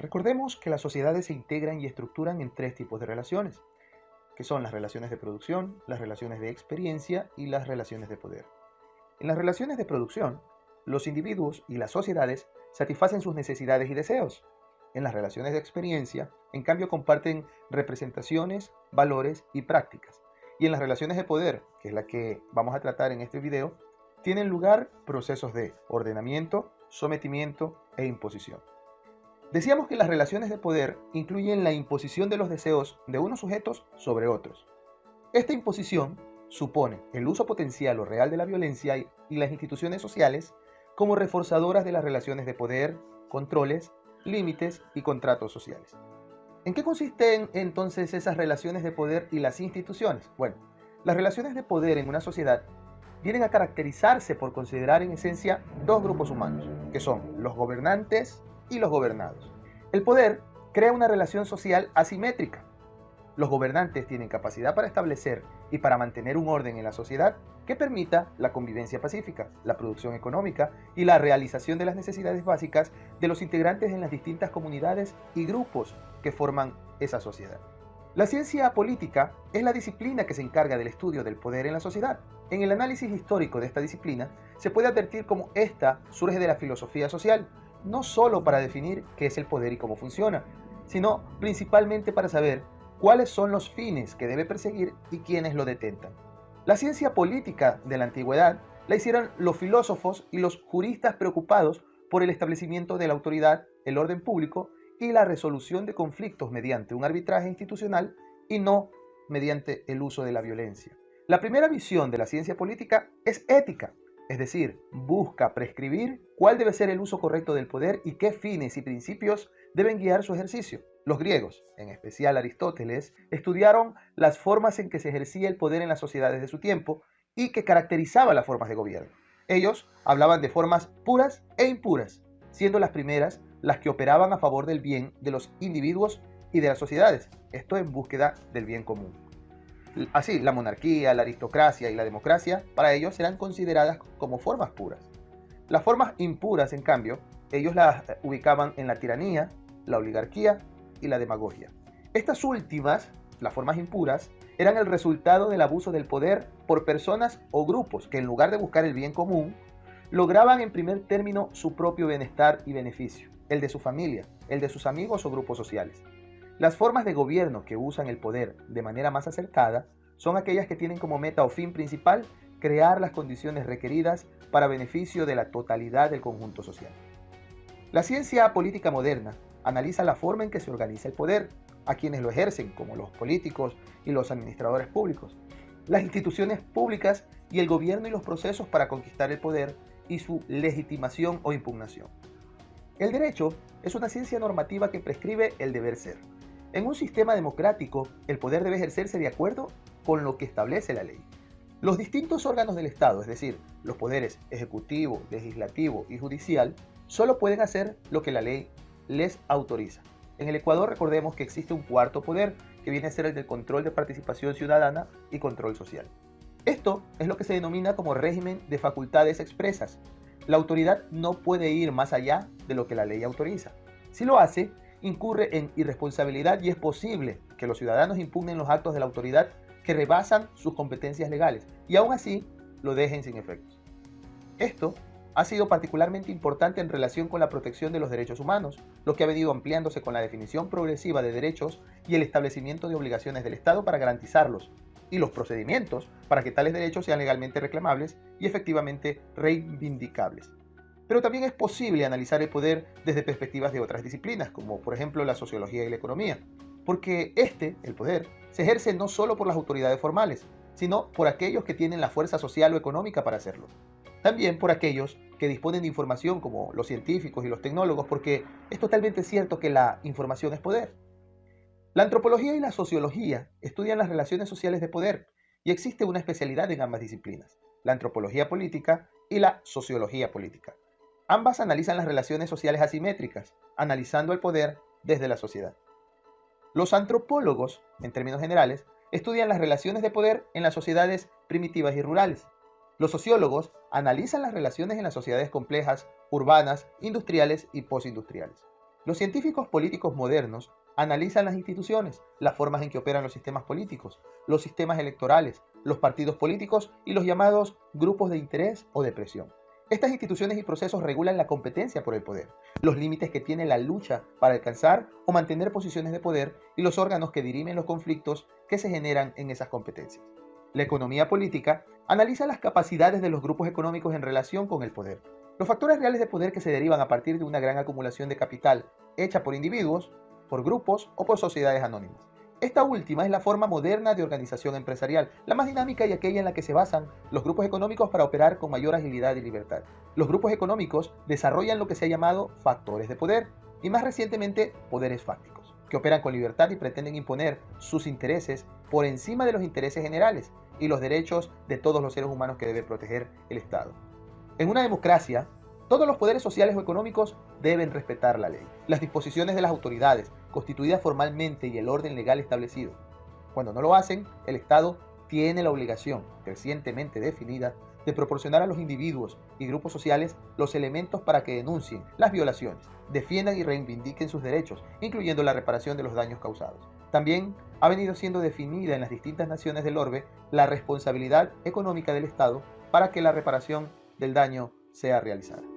Recordemos que las sociedades se integran y estructuran en tres tipos de relaciones, que son las relaciones de producción, las relaciones de experiencia y las relaciones de poder. En las relaciones de producción, los individuos y las sociedades satisfacen sus necesidades y deseos. En las relaciones de experiencia, en cambio, comparten representaciones, valores y prácticas. Y en las relaciones de poder, que es la que vamos a tratar en este video, tienen lugar procesos de ordenamiento, sometimiento e imposición. Decíamos que las relaciones de poder incluyen la imposición de los deseos de unos sujetos sobre otros. Esta imposición supone el uso potencial o real de la violencia y las instituciones sociales como reforzadoras de las relaciones de poder, controles, límites y contratos sociales. ¿En qué consisten entonces esas relaciones de poder y las instituciones? Bueno, las relaciones de poder en una sociedad vienen a caracterizarse por considerar en esencia dos grupos humanos, que son los gobernantes y los gobernados. El poder crea una relación social asimétrica. Los gobernantes tienen capacidad para establecer y para mantener un orden en la sociedad que permita la convivencia pacífica, la producción económica y la realización de las necesidades básicas de los integrantes en las distintas comunidades y grupos que forman esa sociedad. La ciencia política es la disciplina que se encarga del estudio del poder en la sociedad. En el análisis histórico de esta disciplina se puede advertir cómo ésta surge de la filosofía social, no solo para definir qué es el poder y cómo funciona, sino principalmente para saber cuáles son los fines que debe perseguir y quiénes lo detentan. La ciencia política de la antigüedad la hicieron los filósofos y los juristas preocupados por el establecimiento de la autoridad, el orden público y la resolución de conflictos mediante un arbitraje institucional y no mediante el uso de la violencia. La primera visión de la ciencia política es ética, es decir, busca prescribir cuál debe ser el uso correcto del poder y qué fines y principios deben guiar su ejercicio. Los griegos, en especial Aristóteles, estudiaron las formas en que se ejercía el poder en las sociedades de su tiempo y que caracterizaba las formas de gobierno. Ellos hablaban de formas puras e impuras, siendo las primeras las que operaban a favor del bien de los individuos y de las sociedades, esto en búsqueda del bien común. Así, la monarquía, la aristocracia y la democracia para ellos eran consideradas como formas puras. Las formas impuras, en cambio, ellos las ubicaban en la tiranía, la oligarquía y la demagogia. Estas últimas, las formas impuras, eran el resultado del abuso del poder por personas o grupos que en lugar de buscar el bien común, lograban en primer término su propio bienestar y beneficio, el de su familia, el de sus amigos o grupos sociales. Las formas de gobierno que usan el poder de manera más acertada son aquellas que tienen como meta o fin principal crear las condiciones requeridas para beneficio de la totalidad del conjunto social. La ciencia política moderna analiza la forma en que se organiza el poder, a quienes lo ejercen, como los políticos y los administradores públicos, las instituciones públicas y el gobierno y los procesos para conquistar el poder y su legitimación o impugnación. El derecho es una ciencia normativa que prescribe el deber ser. En un sistema democrático, el poder debe ejercerse de acuerdo con lo que establece la ley. Los distintos órganos del Estado, es decir, los poderes ejecutivo, legislativo y judicial, solo pueden hacer lo que la ley les autoriza. En el Ecuador recordemos que existe un cuarto poder, que viene a ser el del control de participación ciudadana y control social. Esto es lo que se denomina como régimen de facultades expresas. La autoridad no puede ir más allá de lo que la ley autoriza. Si lo hace, incurre en irresponsabilidad y es posible que los ciudadanos impugnen los actos de la autoridad que rebasan sus competencias legales y aún así lo dejen sin efectos. Esto ha sido particularmente importante en relación con la protección de los derechos humanos, lo que ha venido ampliándose con la definición progresiva de derechos y el establecimiento de obligaciones del Estado para garantizarlos, y los procedimientos para que tales derechos sean legalmente reclamables y efectivamente reivindicables. Pero también es posible analizar el poder desde perspectivas de otras disciplinas, como por ejemplo la sociología y la economía, porque el poder, se ejerce no solo por las autoridades formales, sino por aquellos que tienen la fuerza social o económica para hacerlo. También por aquellos que disponen de información, como los científicos y los tecnólogos, porque es totalmente cierto que la información es poder. La antropología y la sociología estudian las relaciones sociales de poder y existe una especialidad en ambas disciplinas, la antropología política y la sociología política. Ambas analizan las relaciones sociales asimétricas, analizando el poder desde la sociedad. Los antropólogos, en términos generales, estudian las relaciones de poder en las sociedades primitivas y rurales. Los sociólogos analizan las relaciones en las sociedades complejas, urbanas, industriales y postindustriales. Los científicos políticos modernos analizan las instituciones, las formas en que operan los sistemas políticos, los sistemas electorales, los partidos políticos y los llamados grupos de interés o de presión. Estas instituciones y procesos regulan la competencia por el poder, los límites que tiene la lucha para alcanzar o mantener posiciones de poder y los órganos que dirimen los conflictos que se generan en esas competencias. La economía política analiza las capacidades de los grupos económicos en relación con el poder. Los factores reales de poder que se derivan a partir de una gran acumulación de capital hecha por individuos, por grupos o por sociedades anónimas. Esta última es la forma moderna de organización empresarial, la más dinámica y aquella en la que se basan los grupos económicos para operar con mayor agilidad y libertad. Los grupos económicos desarrollan lo que se ha llamado factores de poder y más recientemente poderes fácticos, que operan con libertad y pretenden imponer sus intereses por encima de los intereses generales y los derechos de todos los seres humanos que debe proteger el Estado. En una democracia, todos los poderes sociales o económicos deben respetar la ley, las disposiciones de las autoridades, constituidas formalmente y el orden legal establecido. Cuando no lo hacen, el Estado tiene la obligación, crecientemente definida, de proporcionar a los individuos y grupos sociales los elementos para que denuncien las violaciones, defiendan y reivindiquen sus derechos, incluyendo la reparación de los daños causados. También ha venido siendo definida en las distintas naciones del orbe la responsabilidad económica del Estado para que la reparación del daño sea realizada.